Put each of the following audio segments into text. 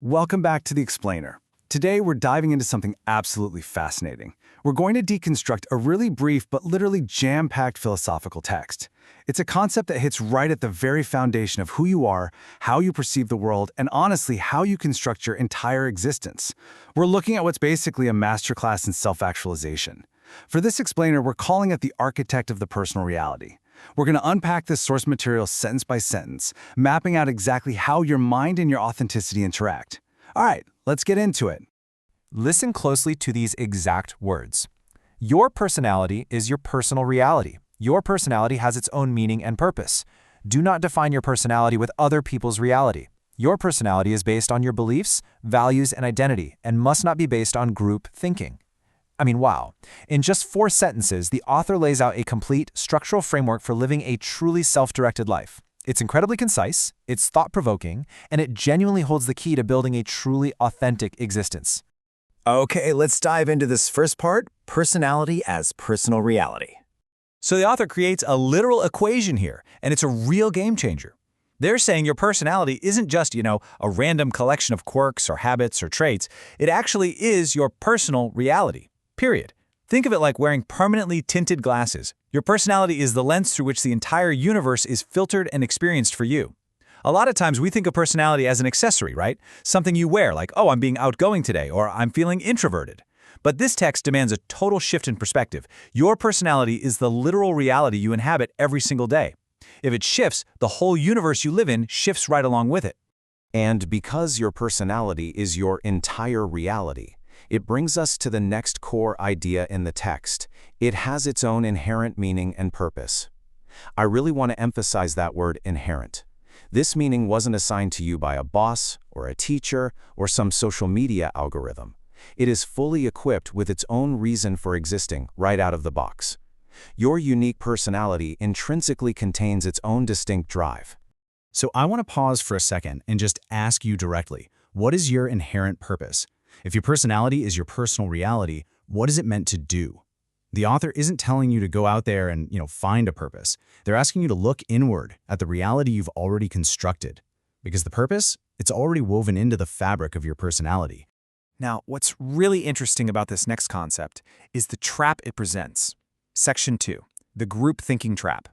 Welcome back to The Explainer. Today, we're diving into something absolutely fascinating. We're going to deconstruct a really brief but literally jam-packed philosophical text. It's a concept that hits right at the very foundation of who you are, how you perceive the world, and honestly, how you construct your entire existence. We're looking at what's basically a masterclass in self-actualization. For this explainer, we're calling it the architect of the personal reality. We're going to unpack this source material sentence by sentence, mapping out exactly how your mind and your authenticity interact. All right, let's get into it. Listen closely to these exact words. Your personality is your personal reality. Your personality has its own meaning and purpose. Do not define your personality with other people's reality. Your personality is based on your beliefs, values, and identity, and must not be based on group thinking. I mean, wow. In just 4 sentences, the author lays out a complete structural framework for living a truly self-directed life. It's incredibly concise, it's thought-provoking, and it genuinely holds the key to building a truly authentic existence. Okay, let's dive into this first part, personality as personal reality. So the author creates a literal equation here, and it's a real game changer. They're saying your personality isn't just, a random collection of quirks or habits or traits. It actually is your personal reality. Period. Think of it like wearing permanently tinted glasses. Your personality is the lens through which the entire universe is filtered and experienced for you. A lot of times we think of personality as an accessory, right? Something you wear, like, oh, I'm being outgoing today, or I'm feeling introverted. But this text demands a total shift in perspective. Your personality is the literal reality you inhabit every single day. If it shifts, the whole universe you live in shifts right along with it. And because your personality is your entire reality, it brings us to the next core idea in the text. It has its own inherent meaning and purpose. I really want to emphasize that word inherent. This meaning wasn't assigned to you by a boss or a teacher or some social media algorithm. It is fully equipped with its own reason for existing right out of the box. Your unique personality intrinsically contains its own distinct drive. So I want to pause for a second and just ask you directly, what is your inherent purpose? If your personality is your personal reality, what is it meant to do? The author isn't telling you to go out there and, find a purpose. They're asking you to look inward at the reality you've already constructed. Because the purpose, it's already woven into the fabric of your personality. Now, what's really interesting about this next concept is the trap it presents. Section 2, the group thinking trap.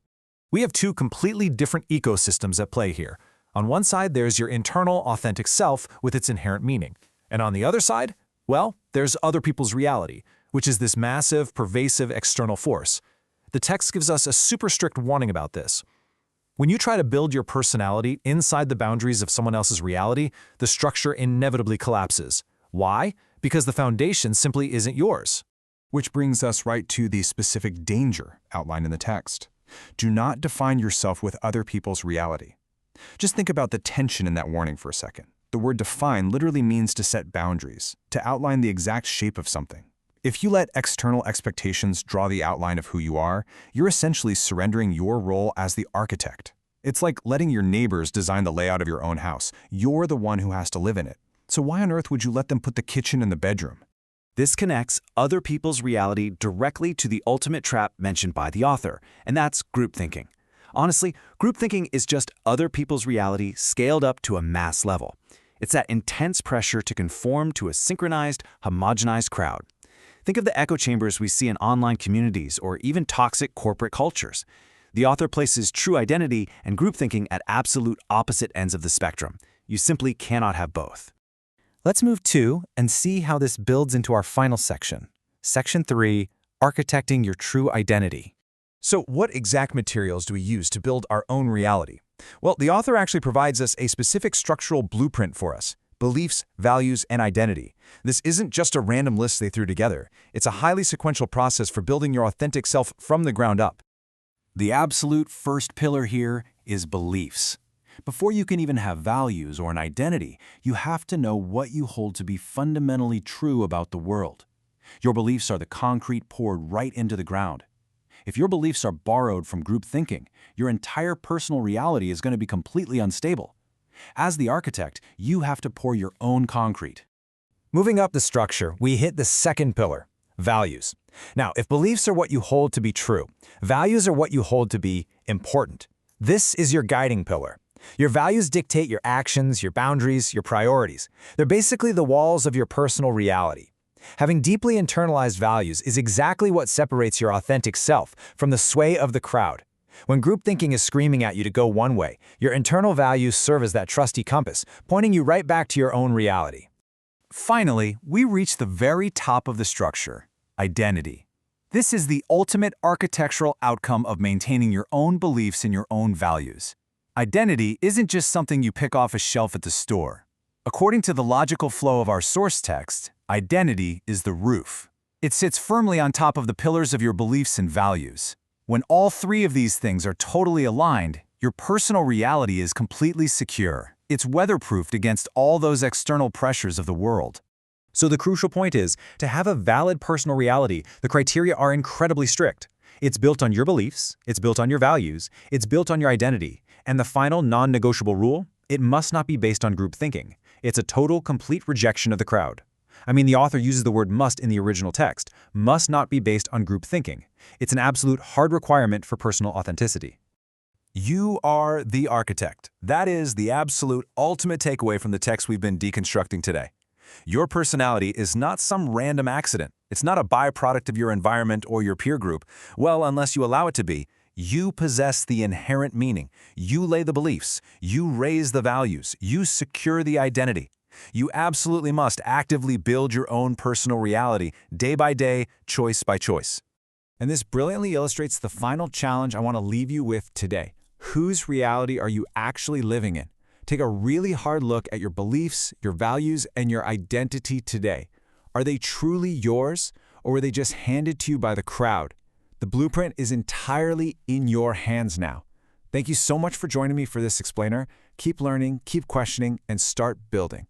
We have 2 completely different ecosystems at play here. On one side, there's your internal, authentic self with its inherent meaning. And on the other side, well, there's other people's reality, which is this massive, pervasive external force. The text gives us a super strict warning about this. When you try to build your personality inside the boundaries of someone else's reality, the structure inevitably collapses. Why? Because the foundation simply isn't yours. Which brings us right to the specific danger outlined in the text. Do not define yourself with other people's reality. Just think about the tension in that warning for a second. The word define literally means to set boundaries, to outline the exact shape of something. If you let external expectations draw the outline of who you are, you're essentially surrendering your role as the architect. It's like letting your neighbors design the layout of your own house. You're the one who has to live in it. So why on earth would you let them put the kitchen in the bedroom? This connects other people's reality directly to the ultimate trap mentioned by the author, and that's group thinking. Honestly, group thinking is just other people's reality scaled up to a mass level. It's that intense pressure to conform to a synchronized, homogenized crowd. Think of the echo chambers we see in online communities or even toxic corporate cultures. The author places true identity and group thinking at absolute opposite ends of the spectrum. You simply cannot have both. Let's move to and see how this builds into our final section. Section 3, architecting your true identity. So what exact materials do we use to build our own reality? Well, the author actually provides us a specific structural blueprint for us: beliefs, values, and identity. This isn't just a random list they threw together. It's a highly sequential process for building your authentic self from the ground up. The absolute first pillar here is beliefs. Before you can even have values or an identity, you have to know what you hold to be fundamentally true about the world. Your beliefs are the concrete poured right into the ground. If your beliefs are borrowed from group thinking, your entire personal reality is going to be completely unstable. As the architect, you have to pour your own concrete. Moving up the structure, we hit the second pillar, values. Now, if beliefs are what you hold to be true, values are what you hold to be important. This is your guiding pillar. Your values dictate your actions, your boundaries, your priorities. They're basically the walls of your personal reality. Having deeply internalized values is exactly what separates your authentic self from the sway of the crowd. When group thinking is screaming at you to go one way, your internal values serve as that trusty compass, pointing you right back to your own reality. Finally, we reach the very top of the structure: identity. This is the ultimate architectural outcome of maintaining your own beliefs and your own values. Identity isn't just something you pick off a shelf at the store. According to the logical flow of our source text, identity is the roof. It sits firmly on top of the pillars of your beliefs and values. When all three of these things are totally aligned, your personal reality is completely secure. It's weatherproofed against all those external pressures of the world. So the crucial point is, to have a valid personal reality, the criteria are incredibly strict. It's built on your beliefs, it's built on your values, it's built on your identity, and the final non-negotiable rule, it must not be based on group thinking. It's a total, complete rejection of the crowd. I mean, the author uses the word must in the original text, must not be based on group thinking. It's an absolute hard requirement for personal authenticity. You are the architect. That is the absolute ultimate takeaway from the text we've been deconstructing today. Your personality is not some random accident. It's not a byproduct of your environment or your peer group. Well, unless you allow it to be. You possess the inherent meaning. You lay the beliefs. You raise the values. You secure the identity. You absolutely must actively build your own personal reality, day by day, choice by choice. And this brilliantly illustrates the final challenge I want to leave you with today. Whose reality are you actually living in? Take a really hard look at your beliefs, your values, and your identity today. Are they truly yours, or were they just handed to you by the crowd? The blueprint is entirely in your hands now. Thank you so much for joining me for this explainer. Keep learning, keep questioning, and start building.